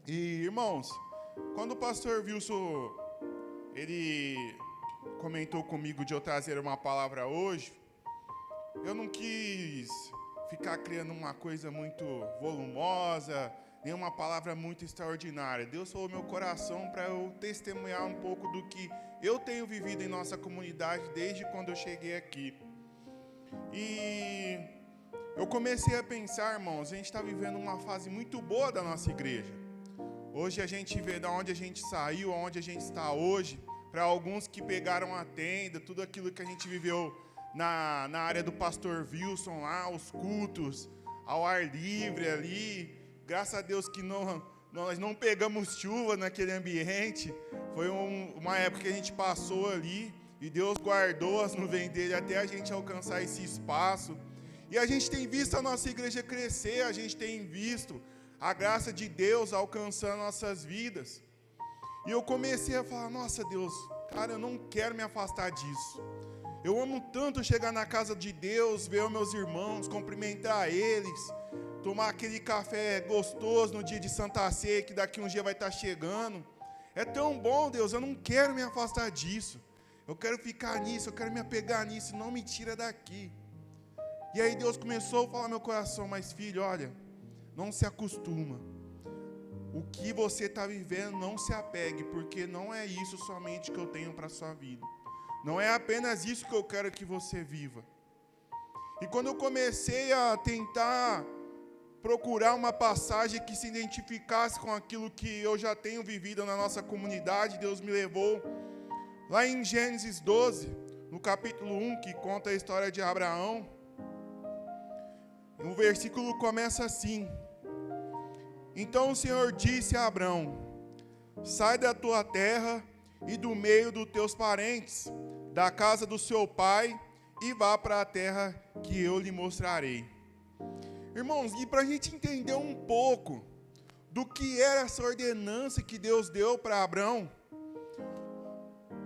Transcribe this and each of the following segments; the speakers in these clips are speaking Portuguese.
E, irmãos, quando o pastor Wilson, ele comentou comigo de eu trazer uma palavra hoje, eu não quis ficar criando uma coisa muito volumosa, nem uma palavra muito extraordinária. Deus falou meu coração para eu testemunhar um pouco do que eu tenho vivido em nossa comunidade desde quando eu cheguei aqui. E eu comecei a pensar, irmãos, a gente está vivendo uma fase muito boa da nossa igreja. Hoje a gente vê de onde a gente saiu, onde a gente está hoje. Para alguns que pegaram a tenda, tudo aquilo que a gente viveu na área do pastor Wilson lá, os cultos ao ar livre ali. Graças a Deus que nós não pegamos chuva naquele ambiente. Foi uma época que a gente passou ali e Deus guardou as nuvens dele até a gente alcançar esse espaço. E a gente tem visto a nossa igreja crescer, a gente tem visto a graça de Deus alcançando nossas vidas. E eu comecei a falar, nossa Deus, cara, eu não quero me afastar disso. Eu amo tanto chegar na casa de Deus, ver os meus irmãos, cumprimentar eles, tomar aquele café gostoso no dia de Santa Ceia, que daqui um dia vai estar chegando. É tão bom, Deus, eu não quero me afastar disso. Eu quero ficar nisso, eu quero me apegar nisso, não me tira daqui. E aí Deus começou a falar no meu coração, mas filho, olha, não se acostuma. O que você está vivendo, não se apegue, porque não é isso somente que eu tenho para a sua vida. Não é apenas isso que eu quero que você viva. E quando eu comecei a tentar procurar uma passagem que se identificasse com aquilo que eu já tenho vivido na nossa comunidade, Deus me levou lá em Gênesis 12, no capítulo 1, que conta a história de Abraão. O versículo começa assim: Então o Senhor disse a Abrão: sai da tua terra e do meio dos teus parentes, da casa do seu pai, e vá para a terra que eu lhe mostrarei. Irmãos, e para a gente entender um pouco do que era essa ordenança que Deus deu para Abrão,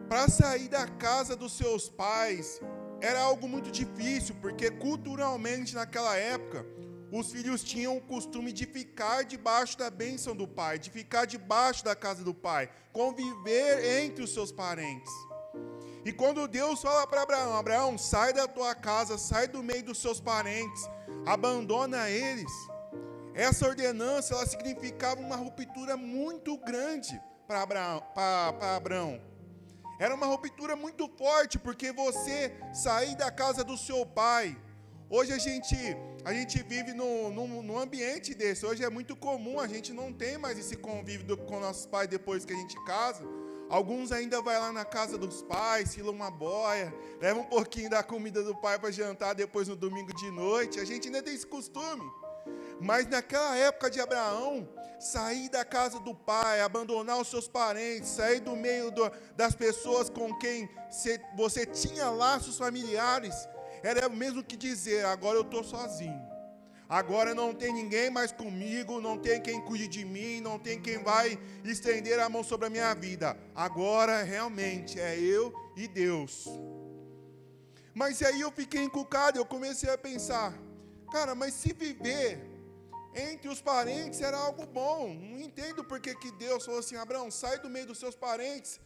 para sair da casa dos seus pais, era algo muito difícil, porque culturalmente naquela época, os filhos tinham o costume de ficar debaixo da bênção do pai, de ficar debaixo da casa do pai, conviver entre os seus parentes. E quando Deus fala para Abraão: Abraão, sai da tua casa, sai do meio dos seus parentes, abandona eles. Essa ordenança, ela significava uma ruptura muito grande para Abraão. Era uma ruptura muito forte, porque você sair da casa do seu pai. Hoje a gente vive num ambiente desse. Hoje é muito comum, a gente não tem mais esse convívio com nossos pais depois que a gente casa. Alguns ainda vai lá na casa dos pais, filam uma boia, leva um pouquinho da comida do pai para jantar depois no domingo de noite. A gente ainda tem esse costume. Mas naquela época de Abraão, sair da casa do pai, abandonar os seus parentes, sair do meio das pessoas com quem você tinha laços familiares, era o mesmo que dizer: agora eu estou sozinho. Agora não tem ninguém mais comigo, não tem quem cuide de mim, não tem quem vai estender a mão sobre a minha vida. Agora realmente é eu e Deus. Mas aí eu fiquei encucado, eu comecei a pensar: cara, mas se viver entre os parentes era algo bom, não entendo por que Deus falou assim: Abraão, sai do meio dos seus parentes.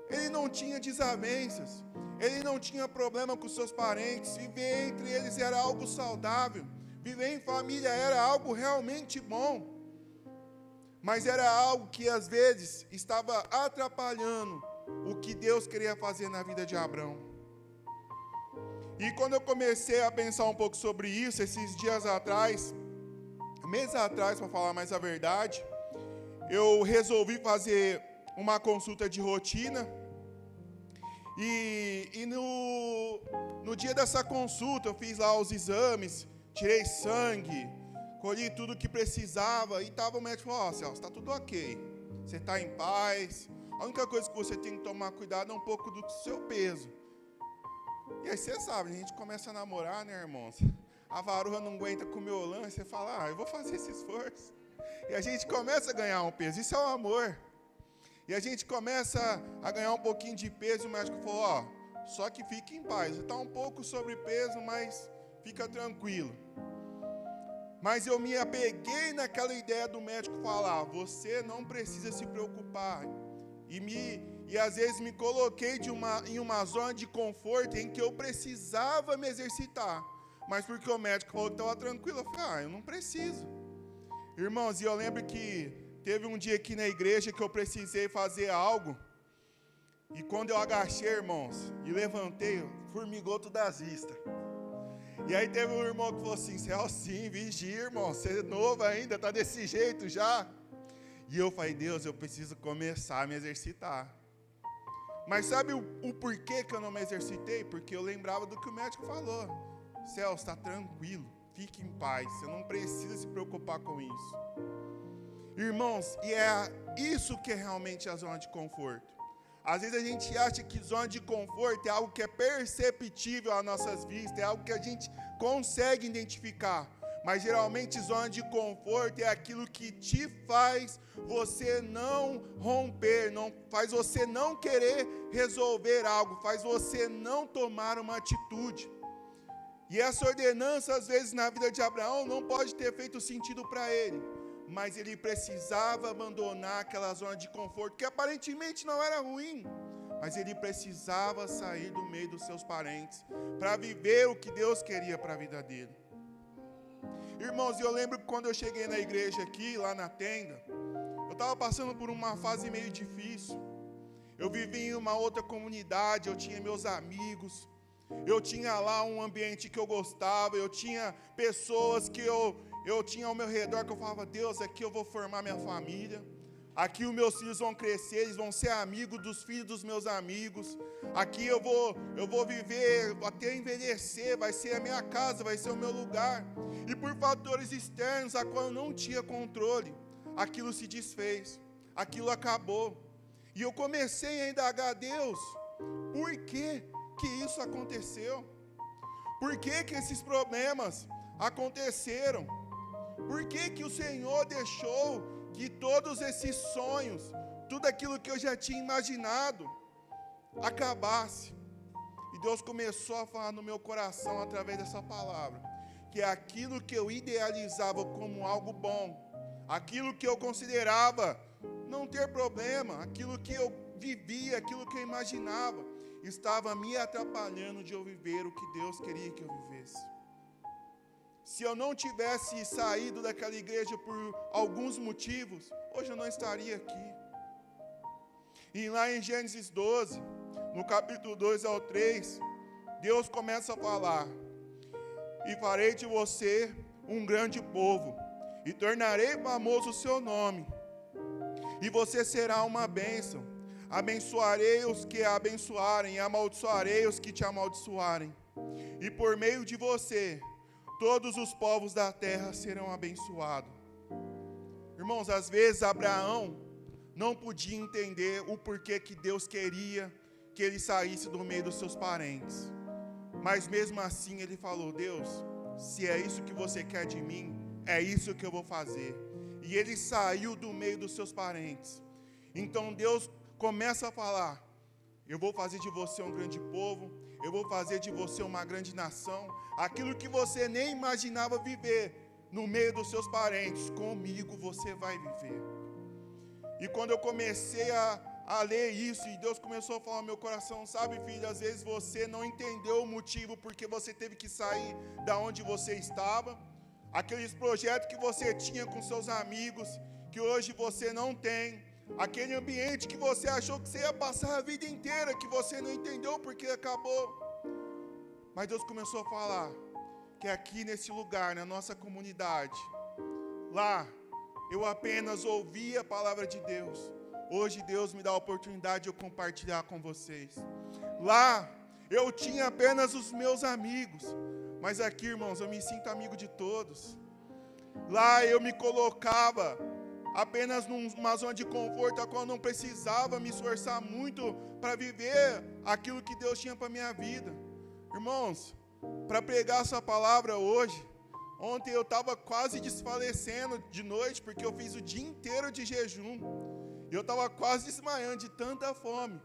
Ele não tinha desavenças, ele não tinha problema com os seus parentes, viver entre eles era algo saudável, viver em família era algo realmente bom, mas era algo que às vezes estava atrapalhando o que Deus queria fazer na vida de Abraão. E quando eu comecei a pensar um pouco sobre isso, esses dias atrás, meses atrás, para falar mais a verdade, eu resolvi fazer uma consulta de rotina. E no dia dessa consulta, eu fiz lá os exames, tirei sangue, colhi tudo que precisava. E estava o médico falando: Celso, está tudo ok, você está em paz. A única coisa que você tem que tomar cuidado é um pouco do seu peso. E aí você sabe, a gente começa a namorar, né, irmãos? A varoa não aguenta comer o lanche, você fala: eu vou fazer esse esforço. E a gente começa a ganhar um peso, isso é o amor. E a gente começa a ganhar um pouquinho de peso, e o médico falou, ó, só que fique em paz, você está um pouco sobrepeso, mas fica tranquilo. Mas eu me apeguei naquela ideia do médico falar, você não precisa se preocupar. E às vezes me coloquei em uma zona de conforto em que eu precisava me exercitar. Mas porque o médico falou que estava tranquilo, eu falei, eu não preciso. Irmãos, e eu lembro que teve um dia aqui na igreja que eu precisei fazer algo. E quando eu agachei, irmãos, e levantei, formigou todas as vistas. E aí teve um irmão que falou assim, sim, vigia, irmão, você é novo ainda, tá desse jeito já. E eu falei, Deus, eu preciso começar a me exercitar. Mas sabe o porquê que eu não me exercitei? Porque eu lembrava do que o médico falou. Celso, está tranquilo, fique em paz, você não precisa se preocupar com isso. Irmãos, e é isso que é realmente a zona de conforto. Às vezes a gente acha que zona de conforto é algo que é perceptível às nossas vistas, é algo que a gente consegue identificar. Mas geralmente zona de conforto é aquilo que te faz você não romper, faz você não querer resolver algo, faz você não tomar uma atitude. E essa ordenança, às vezes, na vida de Abraão, não pode ter feito sentido para ele. Mas ele precisava abandonar aquela zona de conforto, que aparentemente não era ruim. Mas ele precisava sair do meio dos seus parentes, para viver o que Deus queria para a vida dele. Irmãos, eu lembro que quando eu cheguei na igreja aqui, lá na tenda, eu estava passando por uma fase meio difícil. Eu vivia em uma outra comunidade, eu tinha meus amigos, eu tinha lá um ambiente que eu gostava, eu tinha pessoas que eu tinha ao meu redor que eu falava, Deus, aqui eu vou formar minha família, aqui os meus filhos vão crescer, eles vão ser amigos dos filhos dos meus amigos, aqui eu vou viver até envelhecer, vai ser a minha casa, vai ser o meu lugar. E por fatores externos, a qual eu não tinha controle, aquilo se desfez, aquilo acabou. E eu comecei a indagar a Deus, por que isso aconteceu? Por que esses problemas aconteceram? Por que o Senhor deixou que todos esses sonhos, tudo aquilo que eu já tinha imaginado, acabasse? E Deus começou a falar no meu coração através dessa palavra, que aquilo que eu idealizava como algo bom, aquilo que eu considerava não ter problema, aquilo que eu vivia, aquilo que eu imaginava, estava me atrapalhando de eu viver o que Deus queria que eu vivesse. Se eu não tivesse saído daquela igreja por alguns motivos, hoje eu não estaria aqui. E lá em Gênesis 12, no capítulo 2 ao 3, Deus começa a falar, e farei de você um grande povo, e tornarei famoso o seu nome, e você será uma bênção. Abençoarei os que a abençoarem, e amaldiçoarei os que te amaldiçoarem. E por meio de você, todos os povos da terra serão abençoados. Irmãos, às vezes Abraão não podia entender o porquê que Deus queria que ele saísse do meio dos seus parentes. Mas mesmo assim ele falou, Deus, se é isso que você quer de mim, é isso que eu vou fazer. E ele saiu do meio dos seus parentes. Então Deus começa a falar, eu vou fazer de você um grande povo, eu vou fazer de você uma grande nação, aquilo que você nem imaginava viver no meio dos seus parentes, comigo você vai viver. E quando eu comecei a ler isso, e Deus começou a falar no meu coração, sabe, filho, às vezes você não entendeu o motivo porque você teve que sair da onde você estava, aqueles projetos que você tinha com seus amigos, que hoje você não tem, aquele ambiente que você achou que você ia passar a vida inteira, que você não entendeu porque acabou. Mas Deus começou a falar que aqui nesse lugar, na nossa comunidade, lá eu apenas ouvi a palavra de Deus. Hoje Deus me dá a oportunidade de eu compartilhar com vocês. Lá eu tinha apenas os meus amigos, mas aqui, irmãos, eu me sinto amigo de todos. Lá eu me colocava apenas numa zona de conforto, a qual eu não precisava me esforçar muito para viver aquilo que Deus tinha para a minha vida. Irmãos, para pregar essa palavra hoje, ontem eu estava quase desfalecendo de noite, porque eu fiz o dia inteiro de jejum. Eu estava quase desmaiando de tanta fome.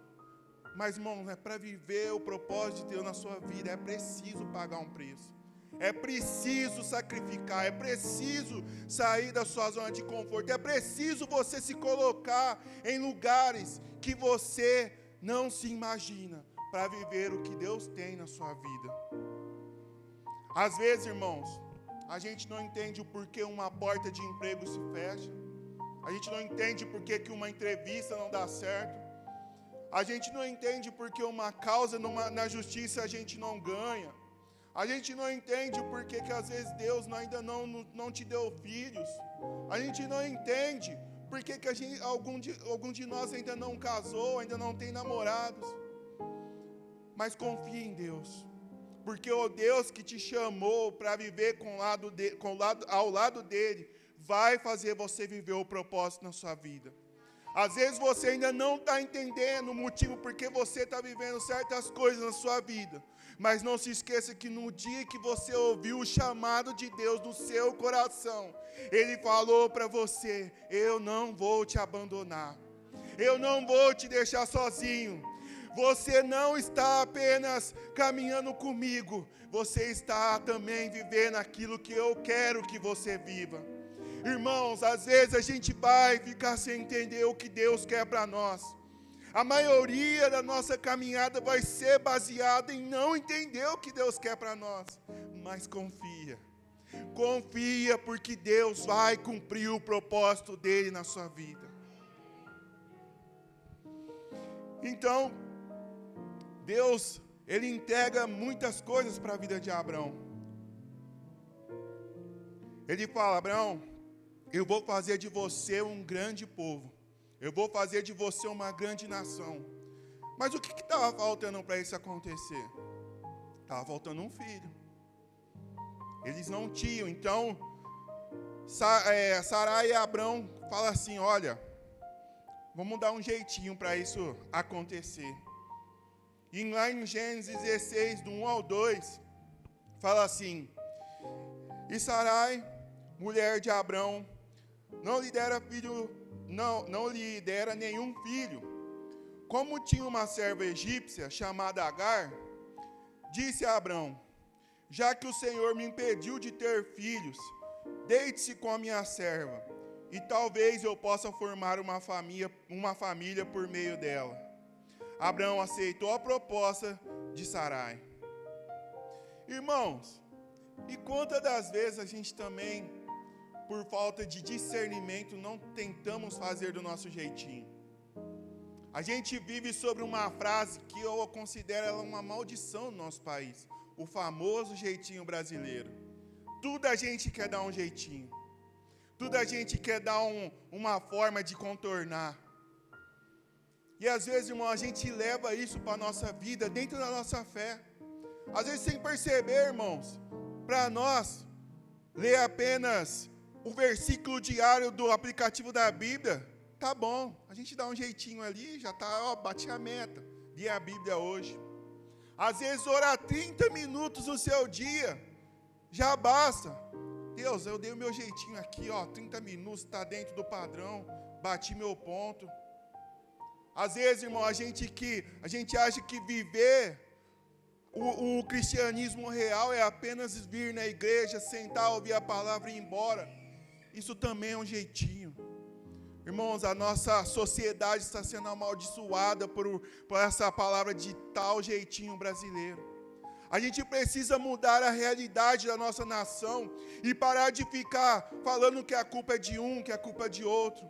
Mas, irmão, para viver o propósito de Deus na sua vida, é preciso pagar um preço. É preciso sacrificar, é preciso sair da sua zona de conforto, é preciso você se colocar em lugares que você não se imagina, para viver o que Deus tem na sua vida. Às vezes, irmãos, a gente não entende o porquê uma porta de emprego se fecha, a gente não entende porquê que uma entrevista não dá certo, a gente não entende porque uma causa na justiça a gente não ganha. A gente não entende o porquê que às vezes Deus ainda não te deu filhos. A gente não entende porque que algum de nós ainda não casou, ainda não tem namorados. Mas confie em Deus, porque o Deus que te chamou para viver ao lado dele, vai fazer você viver o propósito na sua vida. Às vezes você ainda não está entendendo o motivo porque você está vivendo certas coisas na sua vida. Mas não se esqueça que no dia que você ouviu o chamado de Deus no seu coração, Ele falou para você: eu não vou te abandonar, eu não vou te deixar sozinho. Você não está apenas caminhando comigo, você está também vivendo aquilo que eu quero que você viva. Irmãos, às vezes a gente vai ficar sem entender o que Deus quer para nós. A maioria da nossa caminhada vai ser baseada em não entender o que Deus quer para nós. Mas confia. Confia, porque Deus vai cumprir o propósito dele na sua vida. Então, Deus, Ele entrega muitas coisas para a vida de Abraão. Ele fala: Abraão, eu vou fazer de você um grande povo. Eu vou fazer de você uma grande nação. Mas o que estava faltando para isso acontecer? Estava faltando um filho. Eles não tinham. Então, Sarai e Abraão falam assim: olha, vamos dar um jeitinho para isso acontecer. E lá em Gênesis 16, do 1 ao 2, fala assim: e Sarai, mulher de Abraão, não lhe dera nenhum filho. Como tinha uma serva egípcia chamada Agar, disse a Abraão: já que o Senhor me impediu de ter filhos, deite-se com a minha serva, e talvez eu possa formar uma família por meio dela. Abraão aceitou a proposta de Sarai. Irmãos, e quantas das vezes a gente também, por falta de discernimento, não tentamos fazer do nosso jeitinho? A gente vive sobre uma frase que eu considero ela uma maldição no nosso país: o famoso jeitinho brasileiro. Tudo a gente quer dar um jeitinho. Tudo a gente quer dar uma forma de contornar. E às vezes, irmão, a gente leva isso para a nossa vida, dentro da nossa fé. Às vezes sem perceber, irmãos, para nós, ler apenas o versículo diário do aplicativo da Bíblia, tá bom. A gente dá um jeitinho ali, já tá, bati a meta, li a Bíblia hoje. Às vezes orar 30 minutos no seu dia, já basta. Deus, eu dei o meu jeitinho aqui, 30 minutos, está dentro do padrão, bati meu ponto. Às vezes, irmão, a gente acha que viver o cristianismo real é apenas vir na igreja, sentar, ouvir a palavra e ir embora. Isso também é um jeitinho. Irmãos, a nossa sociedade está sendo amaldiçoada por essa palavra de tal jeitinho brasileiro. A gente precisa mudar a realidade da nossa nação e parar de ficar falando que a culpa é de um, que a culpa é de outro.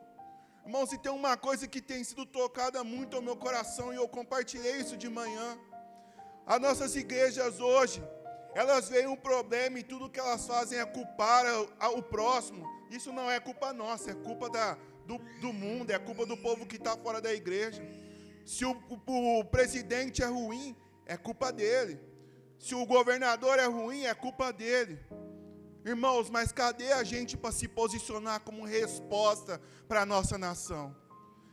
Irmãos, se tem uma coisa que tem sido tocada muito ao meu coração, e eu compartilhei isso de manhã, as nossas igrejas hoje, elas veem um problema e tudo que elas fazem é culpar o próximo. Isso não é culpa nossa, é culpa do mundo, é culpa do povo que está fora da igreja. Se o presidente é ruim, é culpa dele. Se o governador é ruim, é culpa dele. Irmãos, mas cadê a gente para se posicionar como resposta para a nossa nação?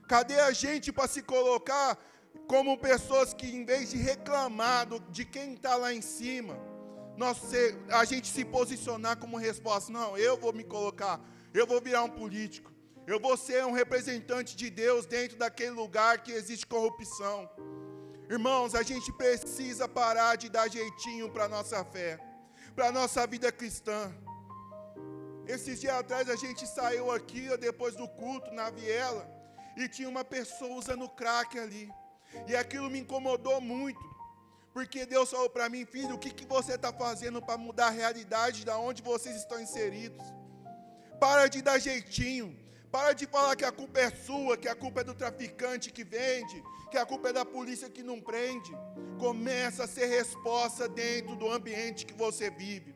Cadê a gente para se colocar como pessoas que, em vez de reclamar de quem está lá em cima, a gente se posicionar como resposta? Não, eu vou me colocar, eu vou virar um político, Eu vou ser um representante de Deus dentro daquele lugar que existe corrupção. Irmãos, a gente precisa parar de dar jeitinho para a nossa fé, para a nossa vida cristã. Esses dias atrás a gente saiu aqui, depois do culto, na viela, e tinha uma pessoa usando crack ali. E aquilo me incomodou muito, porque Deus falou para mim: filho, o que você está fazendo para mudar a realidade de onde vocês estão inseridos? Para de dar jeitinho, para de falar que a culpa é sua, que a culpa é do traficante que vende, que a culpa é da polícia que não prende. Começa a ser resposta dentro do ambiente que você vive.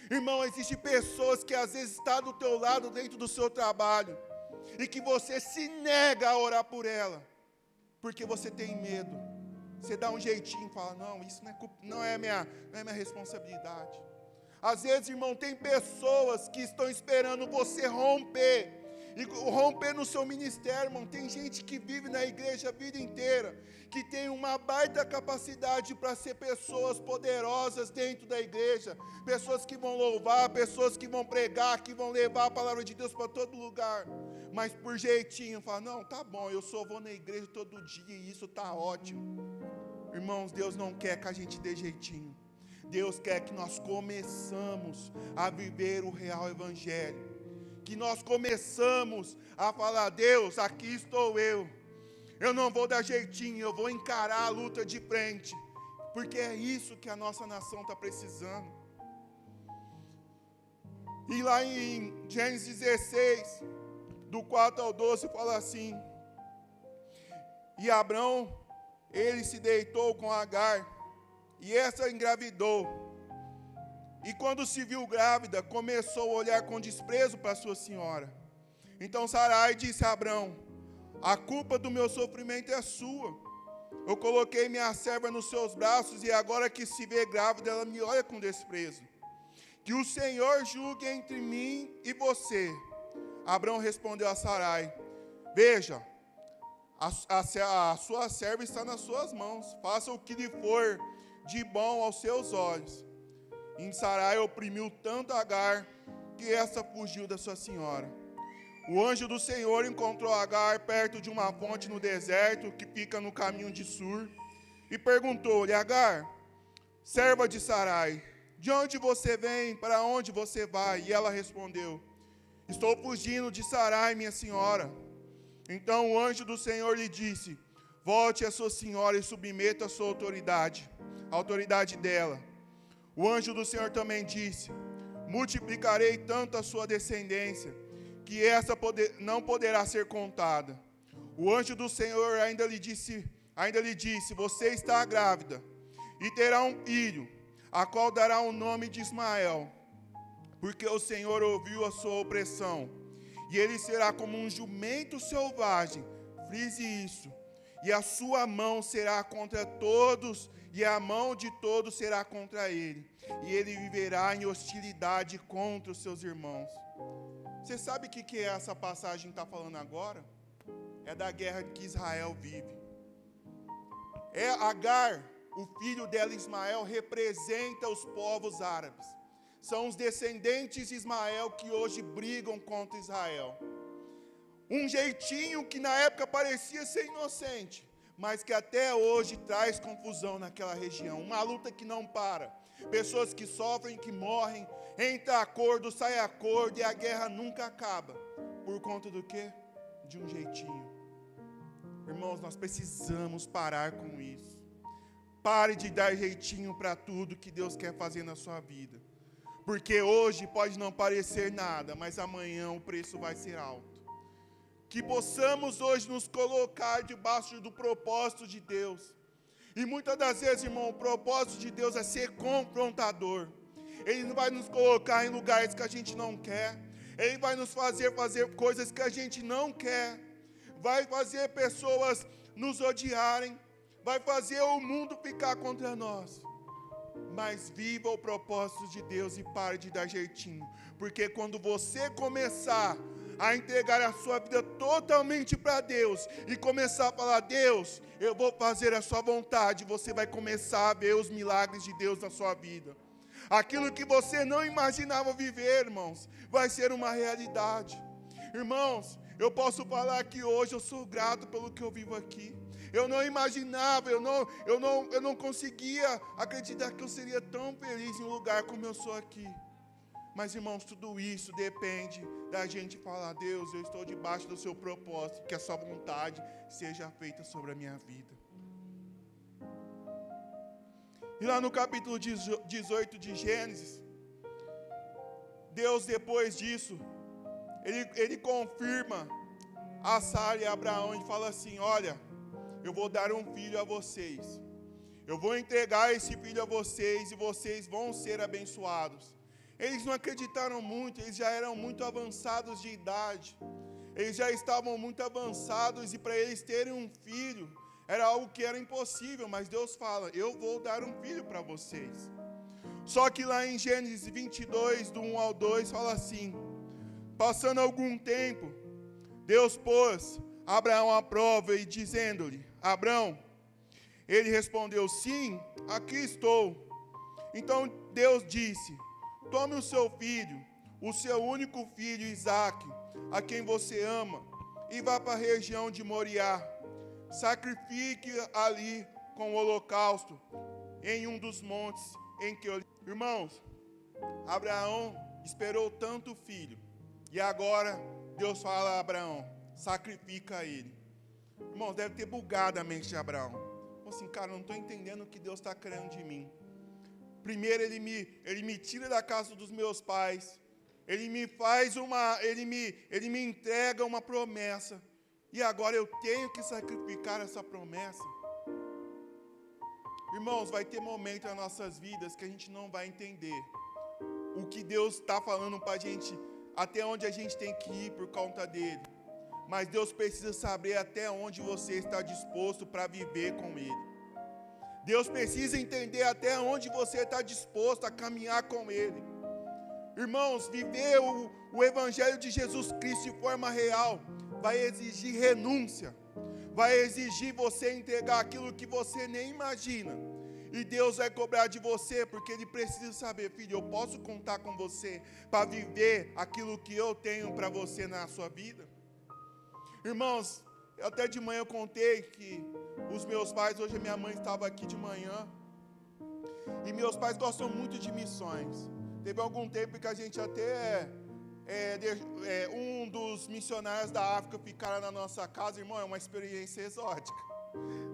Irmão, existem pessoas que às vezes estão do teu lado dentro do seu trabalho, e que você se nega a orar por ela, porque você tem medo. Você dá um jeitinho e fala: não, isso não é minha responsabilidade. Às vezes, irmão, tem pessoas que estão esperando você romper, e romper no seu ministério, irmão. Tem gente que vive na igreja a vida inteira, que tem uma baita capacidade para ser pessoas poderosas dentro da igreja, pessoas que vão louvar, pessoas que vão pregar, que vão levar a palavra de Deus para todo lugar, mas por jeitinho, fala: não, tá bom, eu só vou na igreja todo dia e isso tá ótimo. Irmãos, Deus não quer que a gente dê jeitinho. Deus quer que nós começamos a viver o real evangelho, que nós começamos a falar: Deus, aqui estou eu não vou dar jeitinho, eu vou encarar a luta de frente, porque é isso que a nossa nação está precisando. E lá em Gênesis 16, do 4 ao 12, fala assim: e Abrão, ele se deitou com Agar, e essa engravidou. E quando se viu grávida, começou a olhar com desprezo para sua senhora. Então Sarai disse a Abrão: a culpa do meu sofrimento é sua. Eu coloquei minha serva nos seus braços, e agora que se vê grávida, ela me olha com desprezo. Que o Senhor julgue entre mim e você. Abrão respondeu a Sarai: veja, a sua serva está nas suas mãos, faça o que lhe for de bom aos seus olhos. E Sarai oprimiu tanto Agar, que esta fugiu da sua senhora. O anjo do Senhor encontrou Agar perto de uma fonte no deserto, que fica no caminho de Sur, e perguntou-lhe: Agar, serva de Sarai, de onde você vem, para onde você vai? E ela respondeu: estou fugindo de Sarai, minha senhora. Então o anjo do Senhor lhe disse: volte a sua senhora e submeta a sua autoridade, a autoridade dela. O anjo do Senhor também disse: multiplicarei tanto a sua descendência, que essa não poderá ser contada. O anjo do Senhor ainda lhe disse, você está grávida, e terá um filho, a qual dará o nome de Ismael, porque o Senhor ouviu a sua opressão, e ele será como um jumento selvagem, frise isso, e a sua mão será contra todos, e a mão de todos será contra ele, e ele viverá em hostilidade contra os seus irmãos. Você sabe o que essa passagem está falando agora? É da guerra que Israel vive. É Agar, o filho dela Ismael, representa os povos árabes. São os descendentes de Ismael que hoje brigam contra Israel. Um jeitinho que na época parecia ser inocente, mas que até hoje traz confusão naquela região. Uma luta que não para. Pessoas que sofrem, que morrem, entra acordo, sai acordo, e a guerra nunca acaba. Por conta do quê? De um jeitinho. Irmãos, nós precisamos parar com isso. Pare de dar jeitinho para tudo que Deus quer fazer na sua vida. Porque hoje pode não parecer nada, mas amanhã o preço vai ser alto. Que possamos hoje nos colocar debaixo do propósito de Deus. E muitas das vezes, irmão, o propósito de Deus é ser confrontador. Ele não vai nos colocar em lugares que a gente não quer. Ele vai nos fazer coisas que a gente não quer. Vai fazer pessoas nos odiarem. Vai fazer o mundo ficar contra nós. Mas viva o propósito de Deus e pare de dar jeitinho. Porque quando você começar a entregar a sua vida totalmente para Deus e começar a falar: Deus, eu vou fazer a sua vontade, você vai começar a ver os milagres de Deus na sua vida. Aquilo que você não imaginava viver, irmãos, vai ser uma realidade. Irmãos, Eu posso falar que hoje eu sou grato pelo que eu vivo aqui. Eu não imaginava, eu não conseguia acreditar que eu seria tão feliz em um lugar como eu sou aqui. Mas, irmãos, tudo isso depende da gente falar: Deus, eu estou debaixo do seu propósito, que a sua vontade seja feita sobre a minha vida. E lá no capítulo 18 de Gênesis, Deus, depois disso, ele confirma a Sara e a Abraão e fala assim: olha, eu vou dar um filho a vocês. Eu vou entregar esse filho a vocês e vocês vão ser abençoados. Eles não acreditaram muito, eles já eram muito avançados de idade. Eles já estavam muito avançados e para eles terem um filho era algo que era impossível, mas Deus fala: eu vou dar um filho para vocês. Só que lá em Gênesis 22, do 1 ao 2, fala assim: passando algum tempo, Deus pôs Abraão à prova e dizendo-lhe: Abraão, ele respondeu: sim, aqui estou. Então Deus disse: tome o seu filho, o seu único filho Isaque, a quem você ama, e vá para a região de Moriá. Sacrifique ali com o holocausto em um dos montes em que eu... Irmãos, Abraão esperou tanto o filho, e agora Deus fala a Abraão: sacrifica ele. Irmãos, deve ter bugado a mente de Abraão. Assim, cara, eu não estou entendendo o que Deus está querendo de mim. Primeiro ele me tira da casa dos meus pais, ele me entrega uma promessa, e agora eu tenho que sacrificar essa promessa. Irmãos, vai ter momentos nas nossas vidas que a gente não vai entender o que Deus está falando para a gente, até onde a gente tem que ir por conta dele. Mas Deus precisa saber até onde você está disposto para viver com ele. Deus precisa entender até onde você está disposto a caminhar com ele. Irmãos, viver o Evangelho de Jesus Cristo de forma real vai exigir renúncia, vai exigir você entregar aquilo que você nem imagina. E Deus vai cobrar de você, porque Ele precisa saber: filho, eu posso contar com você para viver aquilo que eu tenho para você na sua vida? Irmãos, até de manhã eu contei que os meus pais, hoje a minha mãe estava aqui de manhã, e meus pais gostam muito de missões. Teve algum tempo que a gente até, um dos missionários da África ficaram na nossa casa. Irmão, é uma experiência exótica.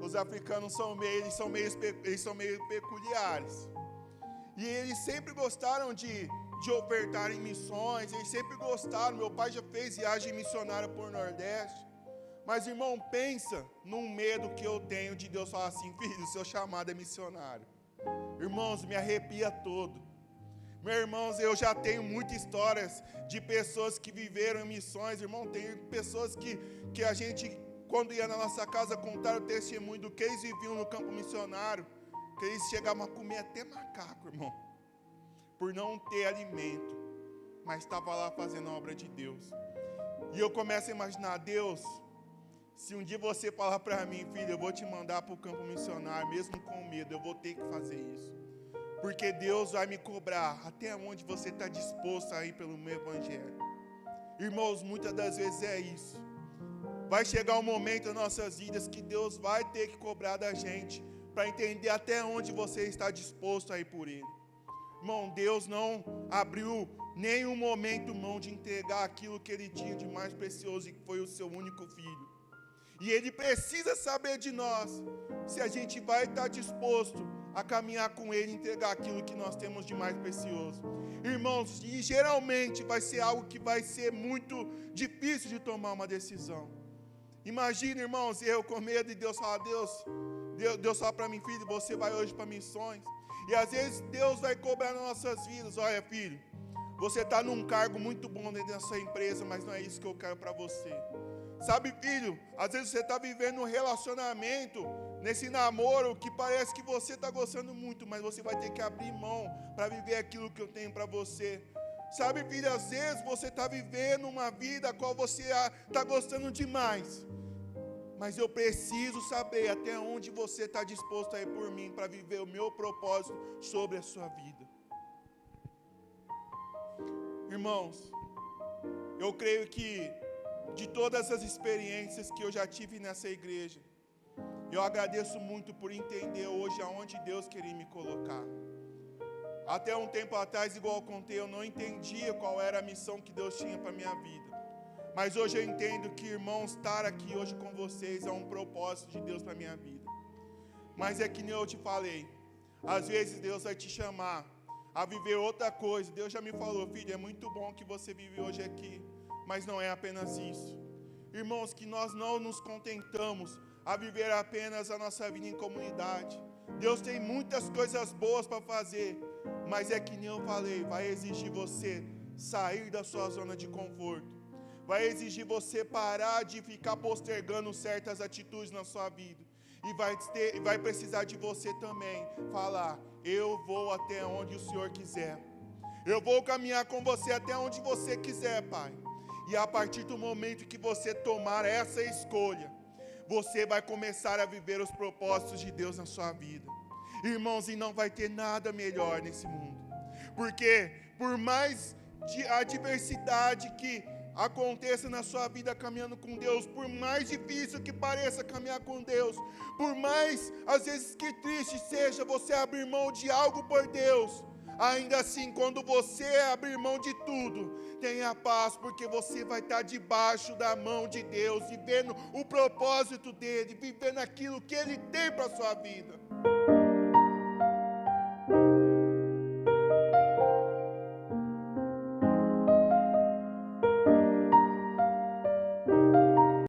Os africanos são meio peculiares. E eles sempre gostaram de ofertar em missões, eles sempre gostaram. Meu pai já fez viagem missionária por Nordeste. Mas, irmão, pensa num medo que eu tenho de Deus falar assim: filho, seu chamado é missionário. Irmãos, me arrepia todo. Meus irmãos, eu já tenho muitas histórias de pessoas que viveram em missões. Irmão, tem pessoas que a gente, quando ia na nossa casa, contar o testemunho do que eles viviam no campo missionário, que eles chegavam a comer até macaco, irmão, por não ter alimento, mas estava lá fazendo a obra de Deus. E eu começo a imaginar: Deus, se um dia você falar para mim: filho, eu vou te mandar para o campo missionário, mesmo com medo, eu vou ter que fazer isso. Porque Deus vai me cobrar até onde você está disposto a ir pelo meu evangelho. Irmãos, muitas das vezes é isso. Vai chegar um momento em nossas vidas que Deus vai ter que cobrar da gente, para entender até onde você está disposto a ir por Ele. Irmão, Deus não abriu nenhum momento mão de entregar aquilo que Ele tinha de mais precioso, e que foi o seu único filho. E Ele precisa saber de nós, se a gente vai estar disposto a caminhar com Ele, entregar aquilo que nós temos de mais precioso. Irmãos, e geralmente vai ser algo que vai ser muito difícil de tomar uma decisão. Imagina, irmãos, eu com medo, e Deus fala: Deus fala para mim: filho, você vai hoje para missões. E às vezes Deus vai cobrar nas nossas vidas: olha, filho, você está num cargo muito bom dentro da sua empresa, mas não é isso que eu quero para você. Sabe, filho, às vezes você está vivendo um relacionamento, nesse namoro, que parece que você está gostando muito, mas você vai ter que abrir mão para viver aquilo que eu tenho para você. Sabe, filho, às vezes você está vivendo uma vida a qual você está gostando demais, mas eu preciso saber até onde você está disposto a ir por mim, para viver o meu propósito sobre a sua vida. Irmãos, eu creio que de todas as experiências que eu já tive nessa igreja. Eu agradeço muito por entender hoje aonde Deus queria me colocar. Até um tempo atrás, igual eu contei, eu não entendia qual era a missão que Deus tinha para a minha vida. Mas hoje eu entendo que, irmãos, estar aqui hoje com vocês é um propósito de Deus para a minha vida. Mas é que nem eu te falei, às vezes Deus vai te chamar a viver outra coisa. Deus já me falou, filho, é muito bom que você vive hoje aqui, mas não é apenas isso. Irmãos, que nós não nos contentamos a viver apenas a nossa vida em comunidade. Deus tem muitas coisas boas para fazer, mas é que nem eu falei, vai exigir você sair da sua zona de conforto. Vai exigir você parar de ficar postergando certas atitudes na sua vida. E vai precisar de você também falar, eu vou até onde o Senhor quiser. Eu vou caminhar com você até onde você quiser, Pai. E a partir do momento que você tomar essa escolha, você vai começar a viver os propósitos de Deus na sua vida. Irmãos, e não vai ter nada melhor nesse mundo. Porque por mais adversidade que aconteça na sua vida caminhando com Deus, por mais difícil que pareça caminhar com Deus, por mais, às vezes, que triste seja você abrir mão de algo por Deus, ainda assim, quando você abrir mão de tudo, tenha paz, porque você vai estar debaixo da mão de Deus, vivendo o propósito dEle, vivendo aquilo que Ele tem para a sua vida.